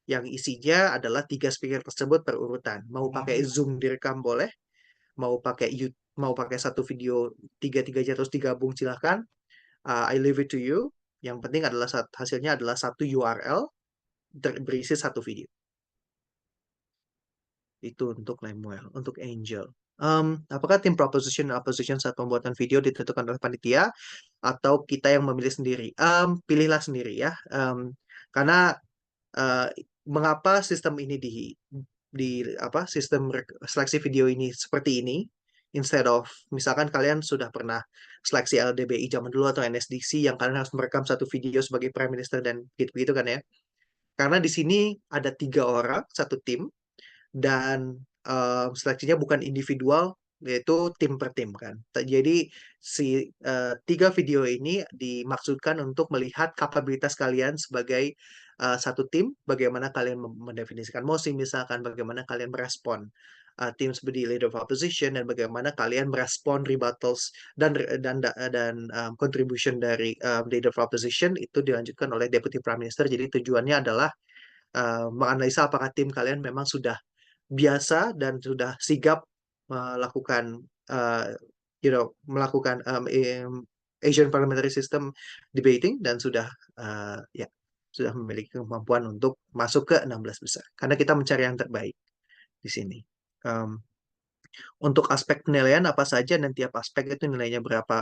[SPEAKER 5] yang isinya adalah 3 speaker tersebut berurutan. Mau pakai Zoom direkam boleh, mau pakai satu video tiga-tiganya terus digabung silahkan. I leave it to you. Yang penting adalah hasilnya adalah satu URL berisi satu video. Itu untuk Lemuel. Untuk Angel. Apakah tim proposition dan opposition saat pembuatan video ditentukan oleh panitia atau kita yang memilih sendiri? Pilihlah sendiri ya. Karena mengapa sistem ini sistem seleksi video ini seperti ini, instead of misalkan kalian sudah pernah seleksi LDBI zaman dulu atau NSDC yang kalian harus merekam satu video sebagai Prime Minister dan gitu-gitu kan ya. Karena di sini ada 3 orang satu tim, dan seleksinya bukan individual, yaitu tim per tim kan. Jadi si 3 video ini dimaksudkan untuk melihat kapabilitas kalian sebagai satu tim, bagaimana kalian mendefinisikan mosi misalkan, bagaimana kalian merespon tim seperti Leader of Opposition, dan bagaimana kalian merespon rebuttals dan contribution dari Leader of Opposition itu dilanjutkan oleh Deputy Prime Minister. Jadi tujuannya adalah menganalisa apakah tim kalian memang sudah biasa dan sudah sigap melakukan Asian Parliamentary System debating, dan sudah memiliki kemampuan untuk masuk ke 16 besar. Karena kita mencari yang terbaik di sini. Untuk aspek penilaian apa saja dan tiap aspek itu nilainya berapa?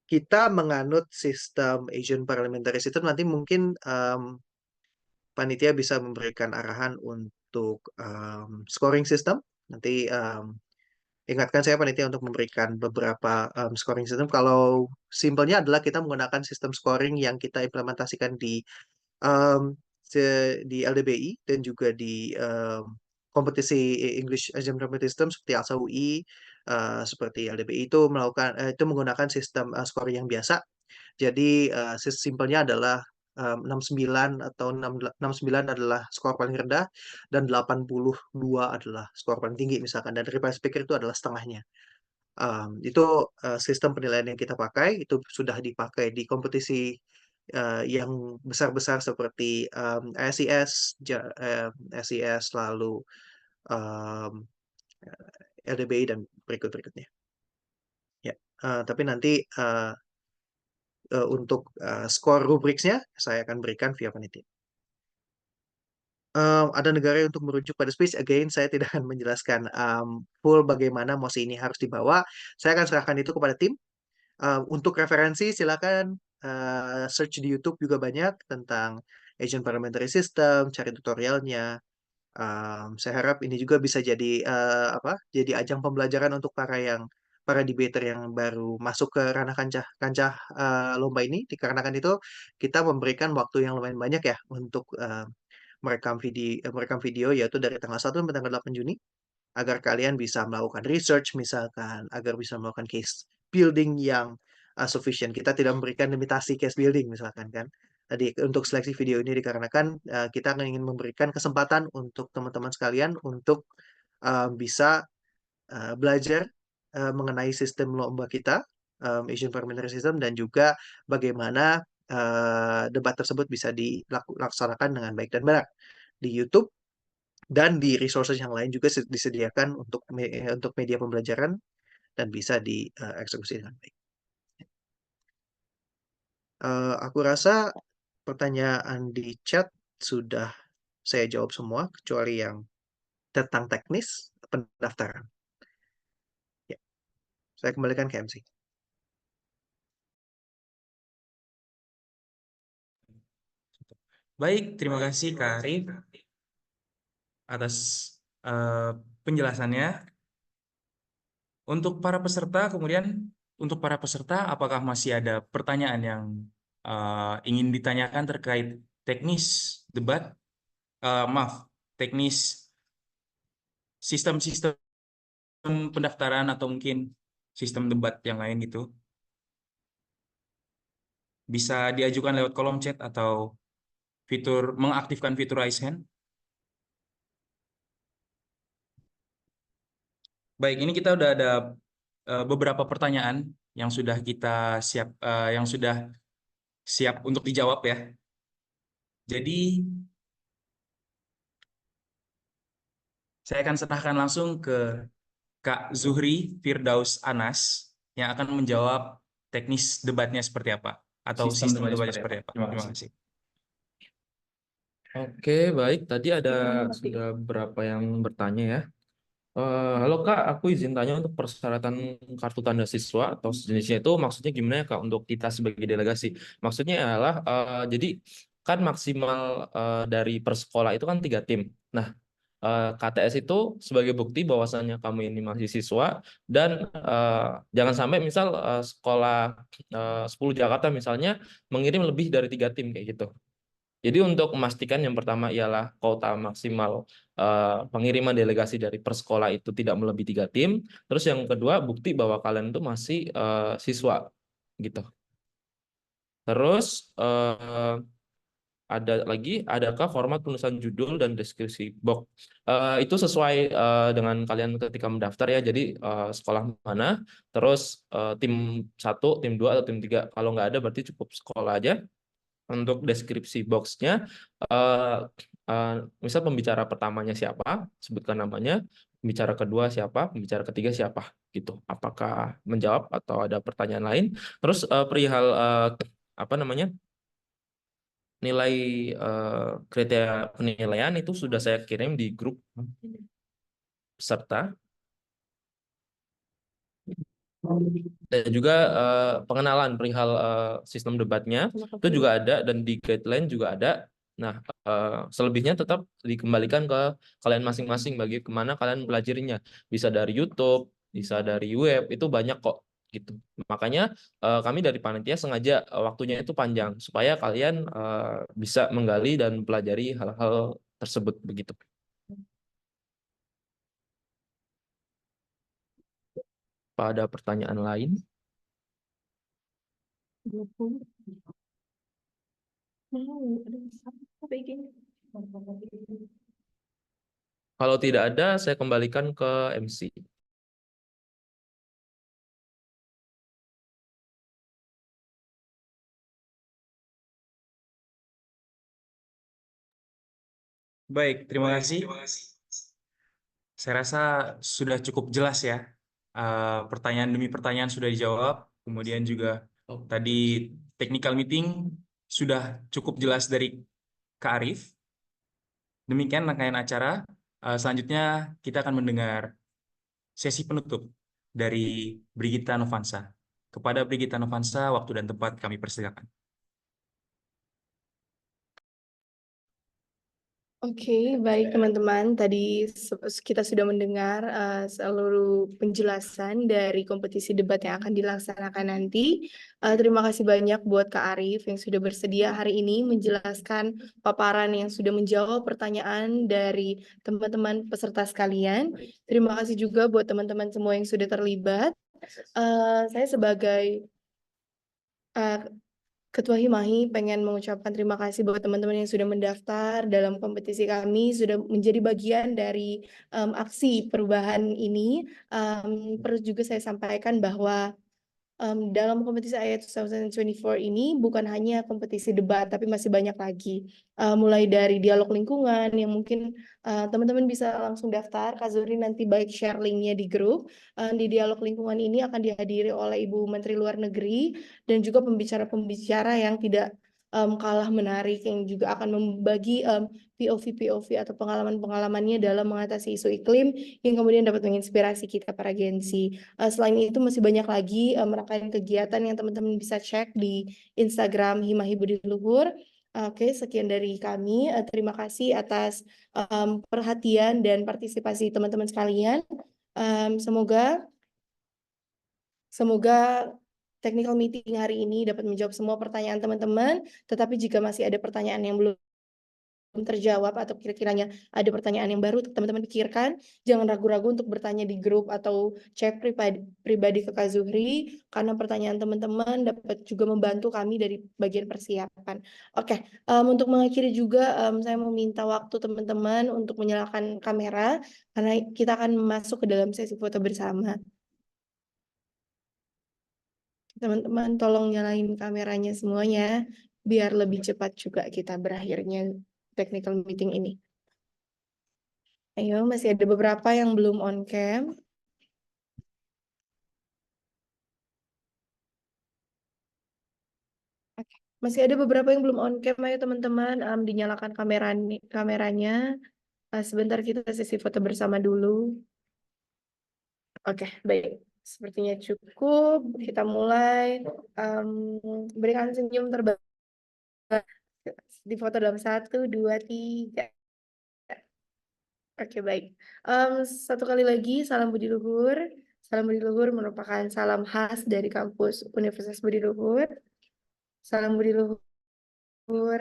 [SPEAKER 5] Kita menganut sistem Asian Parliamentary System, nanti mungkin panitia bisa memberikan arahan untuk scoring system. Nanti ingatkan saya panitia untuk memberikan beberapa scoring system. Kalau simpelnya adalah kita menggunakan sistem scoring yang kita implementasikan di LDBI dan juga di kompetisi English Asian Parliamentary System seperti ALSA UI, seperti LDBI itu menggunakan sistem scoring yang biasa. Jadi simpelnya adalah 69 atau 69 adalah skor paling rendah dan 82 adalah skor paling tinggi misalkan, dan reverse speaker itu adalah setengahnya. Itu sistem penilaian yang kita pakai, itu sudah dipakai di kompetisi yang besar-besar seperti SES lalu LDBI dan berikutnya. Ya, tapi nanti untuk skor rubriksnya saya akan berikan via panitia. Ada negara yang untuk merujuk pada speech, again saya tidak akan menjelaskan full bagaimana mosi ini harus dibawa. Saya akan serahkan itu kepada tim. Untuk referensi silakan search di YouTube juga banyak tentang Asian Parliamentary System, cari tutorialnya. Saya harap ini juga bisa jadi jadi ajang pembelajaran untuk para debater yang baru masuk ke ranah kancah lomba ini. Dikarenakan itu kita memberikan waktu yang lumayan banyak ya untuk merekam video yaitu dari tanggal 1 sampai tanggal 8 Juni, agar kalian bisa melakukan research misalkan, agar bisa melakukan case building yang sufficient. Kita tidak memberikan limitasi case building misalkan kan. Tadi untuk seleksi video ini dikarenakan kita ingin memberikan kesempatan untuk teman-teman sekalian untuk bisa belajar mengenai sistem lomba kita, Asian Parliamentary System, dan juga bagaimana debat tersebut bisa dilaksanakan dengan baik dan benar di YouTube, dan di resources yang lain juga disediakan untuk media pembelajaran dan bisa dieksekusi dengan baik. Aku rasa pertanyaan di chat sudah saya jawab semua, kecuali yang tentang teknis pendaftaran. Ya, saya kembalikan ke MC.
[SPEAKER 2] Baik, terima kasih Kak Arif atas penjelasannya. Untuk para peserta, apakah masih ada pertanyaan yang ingin ditanyakan terkait teknis debat? Maaf, teknis sistem-sistem pendaftaran atau mungkin sistem debat yang lain gitu. Bisa diajukan lewat kolom chat atau mengaktifkan fitur raise hand. Baik, ini kita udah ada beberapa pertanyaan yang sudah siap untuk dijawab ya. Jadi saya akan serahkan langsung ke Kak Zuhri Firdaus Anas yang akan menjawab teknis debatnya seperti apa atau sistem debatnya seperti apa. Terima kasih.
[SPEAKER 1] Oke, baik. Tadi ada sudah beberapa yang bertanya ya. Halo Kak, aku izin tanya untuk persyaratan kartu tanda siswa atau sejenisnya itu maksudnya gimana ya Kak untuk kita sebagai delegasi? Maksudnya adalah jadi kan maksimal dari per sekolah itu kan 3 tim. Nah, KTS itu sebagai bukti bahwasannya kamu ini masih siswa dan jangan sampai misal sekolah 10 Jakarta misalnya mengirim lebih dari 3 tim kayak gitu. Jadi untuk memastikan yang pertama ialah kuota maksimal pengiriman delegasi dari per sekolah itu tidak melebihi 3 tim. Terus yang kedua bukti bahwa kalian itu masih siswa gitu. Terus ada lagi, adakah format penulisan judul dan deskripsi box? Itu sesuai dengan kalian ketika mendaftar ya. Jadi sekolah mana, terus tim 1, tim 2 atau tim 3. Kalau nggak ada berarti cukup sekolah aja. Untuk deskripsi boxnya, misal pembicara pertamanya siapa, sebutkan namanya, pembicara kedua siapa, pembicara ketiga siapa, gitu. Apakah menjawab atau ada pertanyaan lain? Terus perihal apa namanya nilai kriteria penilaian itu sudah saya kirim di grup peserta. Dan juga pengenalan perihal sistem debatnya itu juga ada dan di guideline juga ada. Nah, selebihnya tetap dikembalikan ke kalian masing-masing bagi kemana kalian pelajarinya. Bisa dari YouTube, bisa dari web, itu banyak kok gitu. Makanya kami dari panitia sengaja waktunya itu panjang supaya kalian bisa menggali dan pelajari hal-hal tersebut begitu. Pada pertanyaan lain? Kalau tidak ada, saya kembalikan ke MC.
[SPEAKER 2] Baik, terima kasih. Saya rasa sudah cukup jelas ya. Pertanyaan demi pertanyaan sudah dijawab. Kemudian juga tadi technical meeting sudah cukup jelas dari Kak Arif. Demikian rangkaian acara. Selanjutnya kita akan mendengar sesi penutup dari Brigita Novansa. Kepada Brigita Novansa, waktu dan tempat kami persilakan.
[SPEAKER 4] Oke, baik teman-teman. Tadi kita sudah mendengar seluruh penjelasan dari kompetisi debat yang akan dilaksanakan nanti. Terima kasih banyak buat Kak Arif yang sudah bersedia hari ini menjelaskan paparan yang sudah menjawab pertanyaan dari teman-teman peserta sekalian. Terima kasih juga buat teman-teman semua yang sudah terlibat. Saya sebagai Ketua Himahi pengen mengucapkan terima kasih buat teman-teman yang sudah mendaftar dalam kompetisi kami, sudah menjadi bagian dari aksi perubahan ini. Perlu juga saya sampaikan bahwa Dalam kompetisi IELTS 2024 ini bukan hanya kompetisi debat, tapi masih banyak lagi. Mulai dari dialog lingkungan yang mungkin teman-teman bisa langsung daftar. Kak Zuri nanti baik share linknya di grup. Di dialog lingkungan ini akan dihadiri oleh Ibu Menteri Luar Negeri dan juga pembicara-pembicara yang tidak kalah menarik, yang juga akan membagi POV atau pengalaman-pengalamannya dalam mengatasi isu iklim yang kemudian dapat menginspirasi kita para Gen Z. Selain itu masih banyak lagi rangkaian kegiatan yang teman-teman bisa cek di Instagram Himahi Budi Luhur. Oke, sekian dari kami. Terima kasih atas perhatian dan partisipasi teman-teman sekalian. Semoga technical meeting hari ini dapat menjawab semua pertanyaan teman-teman. Tetapi jika masih ada pertanyaan yang belum terjawab atau kira-kiranya ada pertanyaan yang baru teman-teman pikirkan, jangan ragu-ragu untuk bertanya di grup atau chat pribadi ke Kak Zuhri, karena pertanyaan teman-teman dapat juga membantu kami dari bagian persiapan. Oke, untuk mengakhiri juga saya mau minta waktu teman-teman untuk menyalakan kamera karena kita akan masuk ke dalam sesi foto bersama. Teman-teman tolong nyalain kameranya semuanya biar lebih cepat juga kita berakhirnya technical meeting ini. Ayo, masih ada beberapa yang belum on cam. Oke, masih ada beberapa yang belum on cam. Ayo teman-teman, dinyalakan kameranya. Sebentar kita sesi foto bersama dulu. Oke, baik. Sepertinya cukup. Kita mulai. Berikan senyum terbaik di foto dalam 1, 2, 3. Oke, baik. Satu kali lagi, salam Budi Luhur. Salam Budi Luhur merupakan salam khas dari kampus Universitas Budi Luhur. Salam Budi Luhur.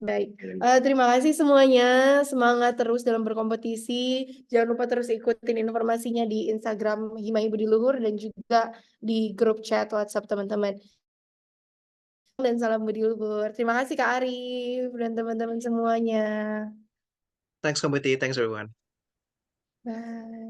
[SPEAKER 4] Baik, terima kasih semuanya. Semangat terus dalam berkompetisi. Jangan lupa terus ikutin informasinya di Instagram Himahi Budi Luhur dan juga di grup chat WhatsApp teman-teman. Dan salam Budi Luhur. Terima kasih Kak Arif dan teman-teman semuanya.
[SPEAKER 5] Thanks committee, thanks everyone.
[SPEAKER 4] Bye.